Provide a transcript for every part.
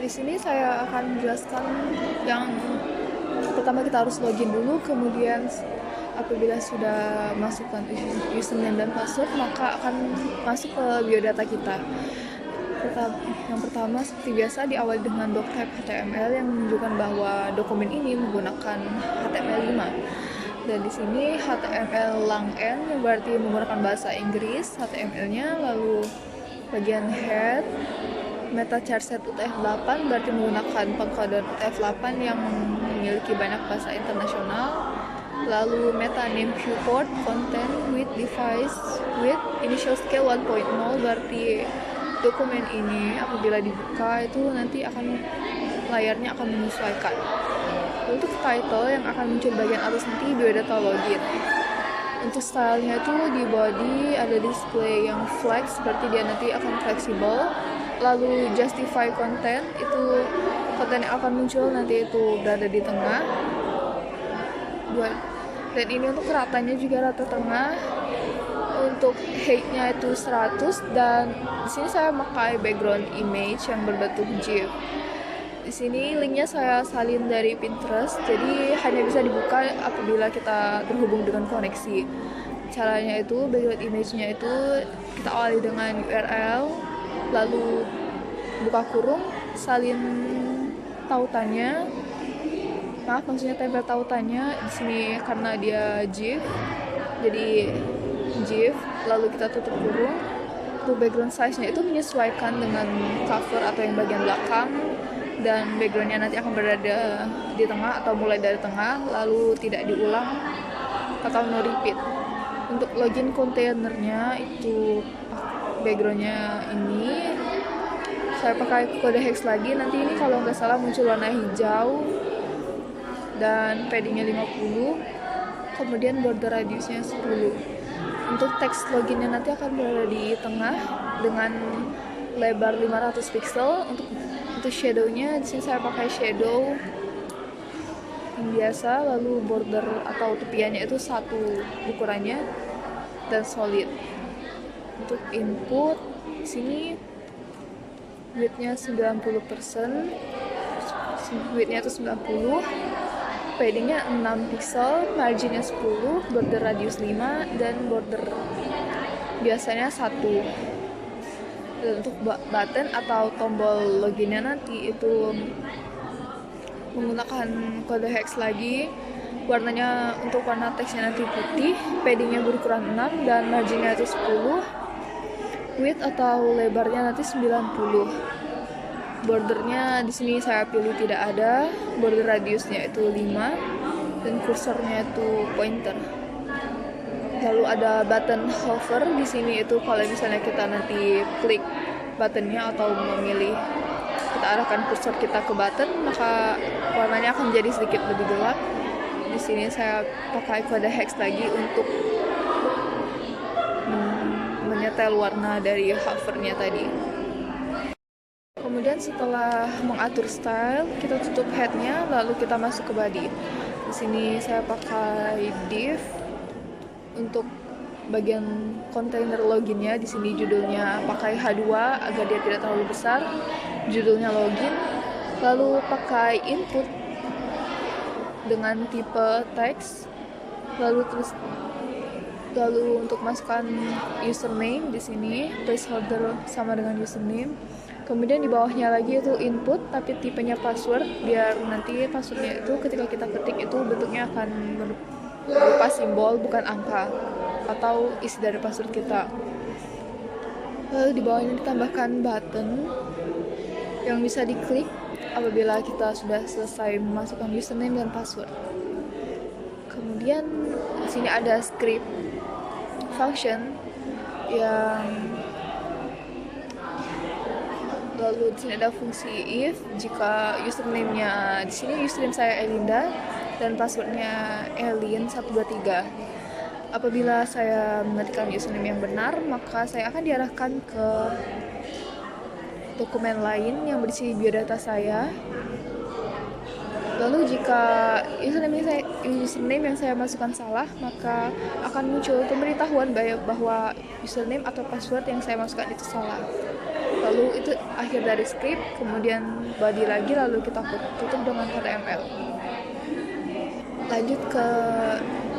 Di sini saya akan menjelaskan yang pertama kita harus login dulu, kemudian apabila sudah masukkan username dan password maka akan masuk ke biodata kita. Yang pertama seperti biasa diawali dengan doctype HTML yang menunjukkan bahwa dokumen ini menggunakan HTML5. Dan di sini HTML lang n yang berarti menggunakan bahasa Inggris HTML-nya, lalu bagian head meta charset UTF-8 berarti menggunakan pengkodean UTF-8 yang memiliki banyak bahasa internasional. Lalu meta name viewport content with device with initial scale 1.0 berarti dokumen ini apabila dibuka itu nanti layarnya akan menyesuaikan. Untuk title yang akan muncul bagian atas nanti biodata login. Untuk stylenya itu di body ada display yang flex, berarti dia nanti akan fleksibel. Lalu justify content, itu konten yang akan muncul nanti itu berada di tengah. Dan ini untuk ratanya juga rata tengah. Untuk height-nya itu 100, dan di sini saya memakai background image yang berbentuk GIF. Di sini linknya saya salin dari Pinterest, jadi hanya bisa dibuka apabila kita terhubung dengan koneksi. Caranya itu background image-nya itu kita awali dengan URL, lalu buka kurung, salin tautannya. Maksudnya tempel tautannya di sini karena dia GIF, jadi GIF, lalu kita tutup kurung. Untuk background size-nya itu menyesuaikan dengan cover atau yang bagian belakang, dan background-nya nanti akan berada di tengah atau mulai dari tengah, lalu tidak diulang atau no repeat. Untuk login kontainernya itu background-nya ini saya pakai kode hex lagi, nanti ini kalau nggak salah muncul warna hijau dan padding-nya 50, kemudian border radiusnya 10. Untuk teks loginnya nanti akan berada di tengah dengan lebar 500 pixel. Untuk shadow-nya di sini saya pakai shadow yang biasa, lalu border atau tepiannya itu 1 ukurannya dan solid. Untuk input di sini width-nya 90%, width-nya itu 90, padding-nya 6 pixel, margin-nya 10, border radius 5, dan border biasanya 1. Dan untuk button atau tombol loginnya nanti itu menggunakan kode hex lagi. Warnanya untuk warna teksnya nanti putih, padding-nya berukuran 6 dan margin-nya itu 10. Width atau lebarnya nanti 90. Bordernya di sini saya pilih tidak ada, border radiusnya itu 5 dan kursornya itu pointer. Lalu ada button hover di sini, itu kalau misalnya kita nanti klik buttonnya atau memilih kita arahkan kursor kita ke button, maka warnanya akan jadi sedikit lebih gelap. Di sini saya pakai kode hex lagi untuk menyetel warna dari hovernya tadi. Kemudian setelah mengatur style, kita tutup headnya, lalu kita masuk ke body. Di sini saya pakai div untuk bagian kontainer loginnya. Di sini judulnya pakai H2 agar dia tidak terlalu besar. Judulnya login, lalu pakai input dengan tipe teks, lalu untuk masukkan username di sini placeholder sama dengan username. Kemudian di bawahnya lagi itu input tapi tipenya password, biar nanti passwordnya itu ketika kita ketik itu bentuknya akan berupa simbol bukan angka atau isi dari password kita. Lalu di bawahnya ditambahkan button yang bisa diklik apabila kita sudah selesai memasukkan username dan password. Kemudian di sini ada script function yang lalu di sini ada fungsi if jika username-nya di sini username saya Elinda dan passwordnya Elin123. Apabila saya mengetikkan username yang benar, maka saya akan diarahkan ke dokumen lain yang berisi biodata saya. Lalu jika username yang saya masukkan salah, maka akan muncul pemberitahuan bahwa username atau password yang saya masukkan itu salah. lalu itu akhir dari script, kemudian body lagi, lalu kita tutup dengan HTML. Lanjut ke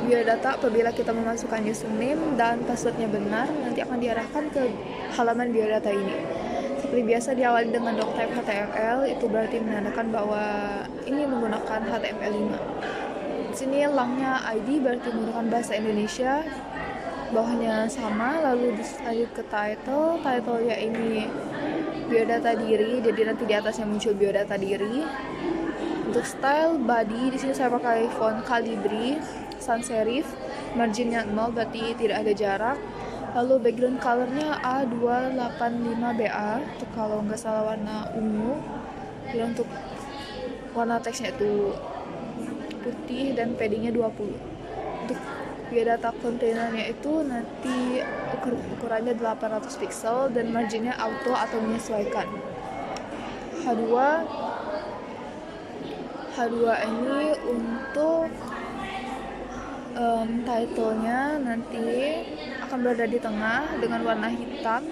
biodata. Apabila kita memasukkan username dan passwordnya benar, nanti akan diarahkan ke halaman biodata ini. Seperti biasa diawali dengan doctype HTML, itu berarti menandakan bahwa ini menggunakan HTML5. Di sini langnya ID berarti menggunakan bahasa Indonesia, bawahnya sama, lalu lanjut ke title-nya ini biodata diri, jadi nanti di atasnya muncul biodata diri. Untuk style body, di sini saya pakai font Calibri sans serif, marginnya 0 berarti tidak ada jarak. Lalu background colornya A285BA, untuk kalau nggak salah warna ungu. Dan untuk warna teksnya itu putih dan paddingnya 20. Untuk biodata kontainernya itu nanti ukurannya 800 pixel dan marginnya auto atau menyesuaikan. H2 ini untuk title-nya nanti akan berada di tengah dengan warna hitam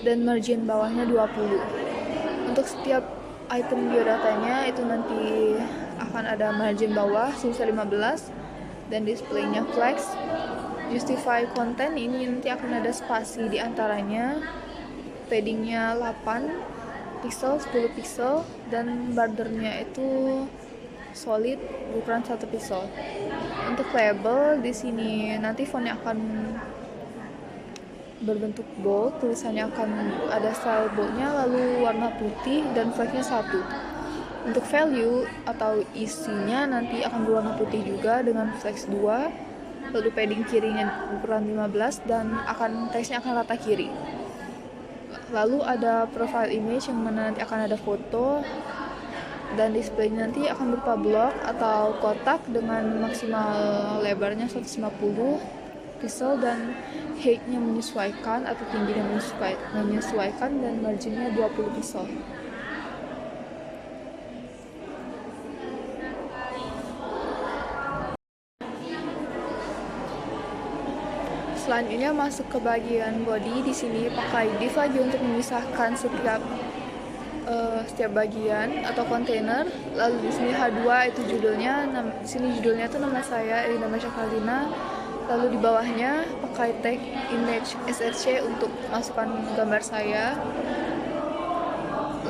dan margin bawahnya 20. Untuk setiap item biodatanya itu nanti akan ada margin bawah sebesar 15 dan displaynya flex. Justify content ini nanti akan ada spasi di antaranya, paddingnya 8 pixel, 10 pixel, dan bordernya itu solid ukuran 1 pixel. Untuk label di sini nanti fontnya akan berbentuk bold, tulisannya akan ada style boldnya, lalu warna putih dan flagnya 1. Untuk value atau isinya nanti akan berwarna putih juga dengan flex 2, lalu padding kirinya ukuran 15 dan teksnya akan rata kiri. Lalu ada profile image yang mana nanti akan ada foto, dan display nanti akan berupa blok atau kotak dengan maksimal lebarnya 150 pixel dan height-nya menyesuaikan atau tingginya menyesuaikan dan marginnya 20 pixel. Selanjutnya masuk ke bagian body. Di sini pakai div lagi untuk memisahkan setiap bagian atau kontainer. Lalu di sini H2 itu judulnya, di sini judulnya itu nama saya Elina Masyakalina. Lalu di bawahnya pakai tag image src untuk masukkan gambar saya.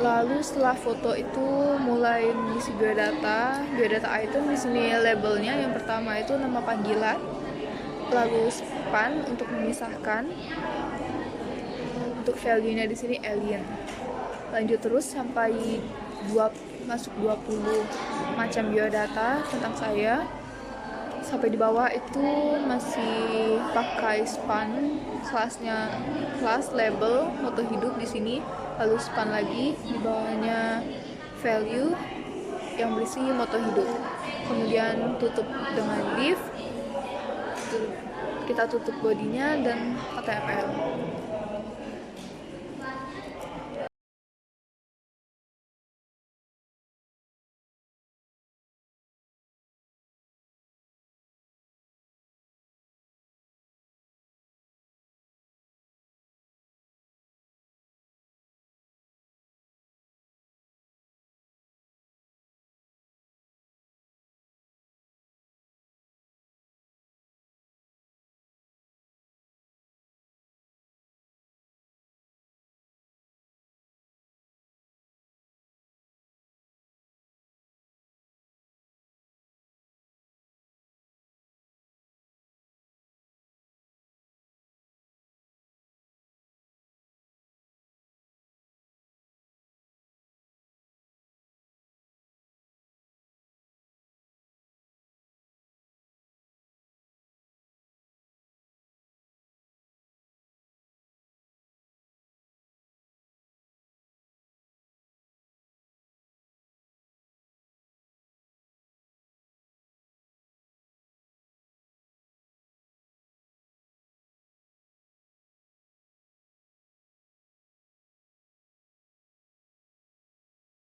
Lalu setelah foto itu mulai mengisi biodata item. Di sini labelnya yang pertama itu nama panggilan, lalu span untuk memisahkan. Untuk value-nya di sini alien. Lanjut terus sampai masuk 20 macam biodata tentang saya. Sampai di bawah itu masih pakai span, kelas label foto hidup di sini, lalu span lagi di bawahnya value yang berisi moto hidup. Kemudian tutup dengan div, kita tutup bodinya dan HTML.